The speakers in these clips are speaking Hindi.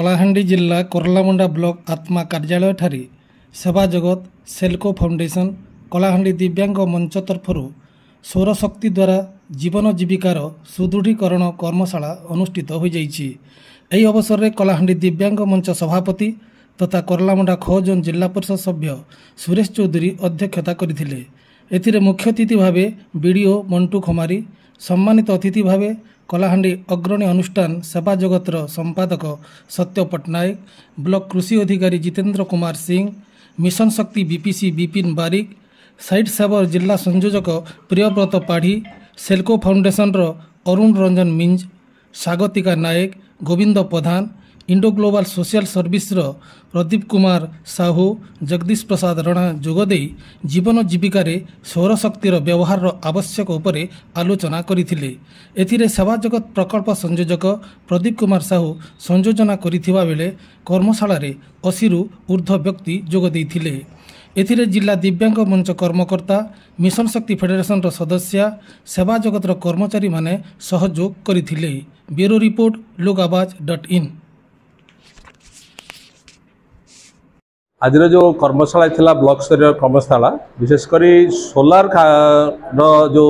कलाहांडी जिला कोरलामुंडा ब्लॉक आत्मा कार्यालय ठारे सेवा जगत सेल्को फाउंडेशन कलाहांडी दिव्यांग मंच तरफर सौरशक्ति द्वारा जीवन जीविकार सुदृढ़ीकरण कर्मशाला अनुष्ठित हो जाइछि। एही अवसर में कलाहांडी दिव्यांग मंच सभापति तथा कोरलामुंडा खजोन जिला परिषद सभ्य सुरेश चौधरी अध्यक्षता करथिले। एथिरे मुख्य अतिथि भावे बीडीओ मंटू खमारी, सम्मानित अतिथि भावे कलाहांडी अग्रणी अनुष्ठान सेवा जगतर संपादक सत्य पट्टनायक, ब्लॉक कृषि अधिकारी Jitendra Kumar Singh, mission Shakti BPC Vipin Barik, Sightsavers जिला संयोजक Priyabrata Padhi, SELCO foundation Arun Ranjan Minz, Swagatika Nayak, Govind Pradhan, Indo global social service Pradeep Kumar Sahu, Jagdish Prasad Rana जोगदे जीवन जीविकार सौरशक्तिर व्यवहार आवश्यक उपरे आलोचना करथिले। एथिरे सेवा जगत प्रकल्प संयोजक प्रदीप कुमार साहू संयोजना करिथिबा बेले कर्मशाला रे 80 रु ऊर्ध्व व्यक्ति जोग देथिले। एथिरे जिला दिव्यांग मंच कर्मकर्ता, मिशन शक्ति फेडरेशन सदस्य, सेवा जगतर कर्मचारी माने सहयोग करथिले। ब्यूरो रिपोर्ट लोकआवाज.in। आज जो कर्मशाला थिला ब्लॉक स्तरीय कर्मशाला विशेषकर सोलार जो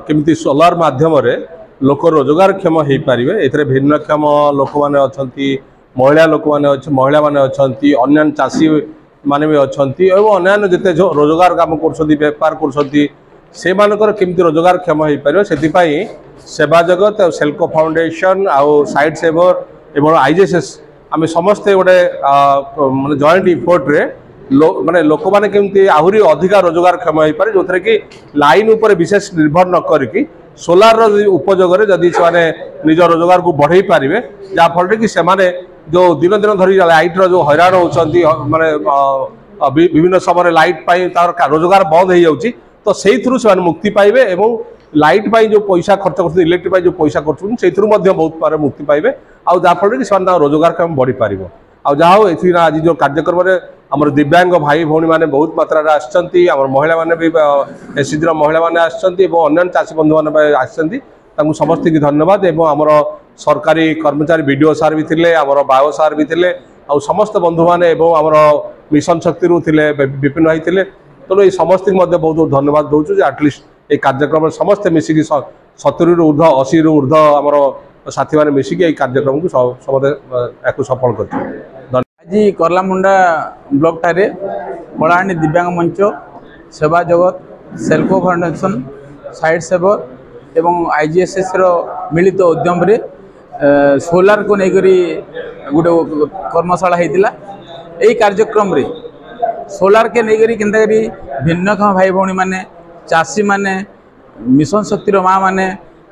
केमती सोलार माध्यम रे लोक रोजगार क्षम हो पारे। एथिरे भिन्नक्षम लोक माने अछंती, महिला लोक माने अछंती, अन्य चाषी माने भी अछंती एवं अन्य जते जो रोजगार काम करछंती, व्यापार करछंती, से मानकर केमती रोजगार क्षम हो पारे सेति पई सेवा जगत और सेल्को फाउंडेशन आउ साइट सेवर एवं आईजेएसएस आम समस्ते गोटे माने जॉइंट इफोर्ट रे माने लोक माने केमती आहुरी अधिका रोजगार क्षम हो पारे, जो थे कि लाइन उपर विशेष निर्भर न करिकी सोलार उपयोग में जदि से निज रोजगार को बढ़ई पारे, जहाँफल कि से जो दिन दिन धरी लाइट जो हैरान होती माने विभिन्न समय लाइट पाई तार रोजगार बंद हो जाउची, तो से मुक्ति पाइबे एवं लाइट पाई जो पैसा खर्च कर इलेक्ट्रिक पाई जो पैसा कर बहुत पारे मुक्ति पाइबे आउ जहाँफल कि रोजगार काम बढ़ी पार। आ जहाँ हो आज जो कार्यक्रम में आम दिव्यांग भाई भौणी मैंने बहुत मात्रा आसछंती, आम महिला मैंने भी एसएचजी महिला मैंने आसछंती एवं अन्य चाषी बंधु मैंने आसछंती, समस्त की धन्यवाद। एवं आमर सरकारी कर्मचारी बीडीओ सार भी थे, आमर बायो सार भी थे, आ समस्त बंधु मैंने आमर मिशन शक्ति थे विपिन भाई थे, तो ये समस्त बहुत बहुत धन्यवाद दूसरे एटलिस्ट ये कार्यक्रम समस्ते मिसिकी 70 रु ऊर्ध्व 80 रु ऊर्ध्व आमर साथी मैंने मिसिकी ये कार्यक्रम को समस्त सफल कर। आज कोरलामुंडा ब्लॉक ठारे कलाहांडी दिव्यांग मंच, सेवा जगत, सेल्को फाउंडेशन, साइट सेवर एवं आईजीएसएस मिलित उद्यम रे सोलार को लेकर गोटे कर्मशाला होता। यही कार्यक्रम रे सोलार के लेकर केनता करी भिन्नक्षम भाई भौणी माने, चाषी माने, मिशन शक्तिर माँ माने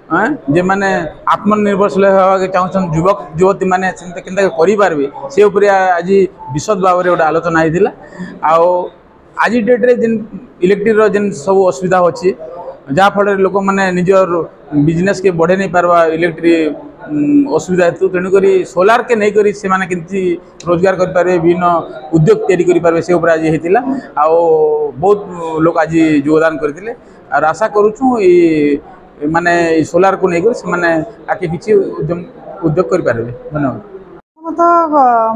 जे माने आत्मनिर्भरशील होगा चाहूँ युवक युवती मैंने केनता करें से आज विशद भाव में गोटे आलोचना होता। आज डेट्रे जेन इलेक्ट्रिक जेन सब असुविधा अच्छी जहाँफल लोक मैंने निजर बिजनेस के बढ़े नहीं पार्बा इलेक्ट्रिक असुविधा हेतु, तेणुक सोलार के नहीं करी से माने केमती रोजगार करें, विभिन्न उद्योग तैयारी करें से आज होता। बहुत लोग आज योगदान करते और आशा करुँ ये माने सोलार को नहीं से माने आगे किसी उद्योग करें। धन्यवाद।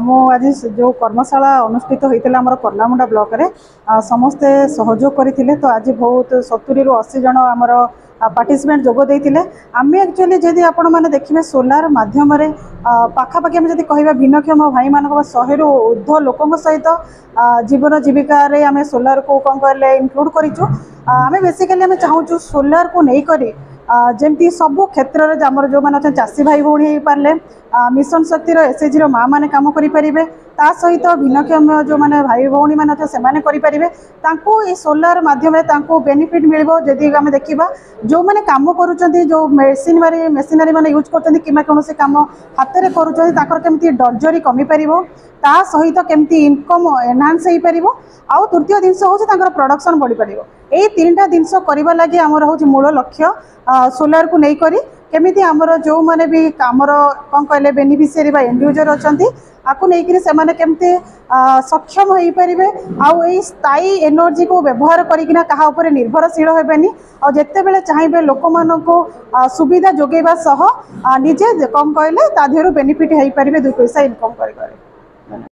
मु आज जो कर्मशाला अनुष्ठित होता आम कोरलामुंडा ब्लॉक रे समस्ते सहयोग करते, तो आज बहुत 70 रु 80 जन आमर पार्टिसिपेंट जोग देते। आम एक्चुअली जदि आपण मैंने देखिए सोलार माध्यम पाखापाखि आम जब कह भिन्नक्षम भाई मान 100 रु ऊर्ध्व लोकों सहित जीवन जीविकार आम सोलार को कौन कहले इनक्लूड करूँ। आम बेसिकली आम चाहूँ सोलार को नहीं करी जमती सबू क्षेत्र में आमर जो मैंने चाषी भाई भौणी हो पारे, मिशन शक्तिर एसएचजी माँ मैंने कम करें, ता सहित भिन्नक्षम जो मैंने भाई भौणी मैंने से करें सोलार माध्यम बेनिफिट मिल जदि आम देखा जो मैंने कम करुँच जो मेसिनरी मैंने यूज कर कौन कम हाथ में करुँच डर्जरी कमी पार, ता सहित केमती इनकम एनहांस हो पार, आउ तृतीय जिनस हूँ प्रोडक्शन बढ़ी पार। यही 3टा जिनस करने लगी आमर हूँ मूल लक्ष्य सोलार को नहीं करी केमिति आमर जो माने भी आमर कौन कहले बेनिफिशियरी बा एंड यूजर अछंती आकु नै कि से माने केमते सक्षम होई परिबे आउ एई स्थायी एनर्जी को व्यवहार करिकिना कहा ऊपर निर्भरशील हेबेनी आ जेते बेले चाहिबे लोक मानको सुविधा जोगेबा सह निजे कम कहले ता देहरु बेनिफिट हेई परिबे 2 पैसा इनकम करि करे।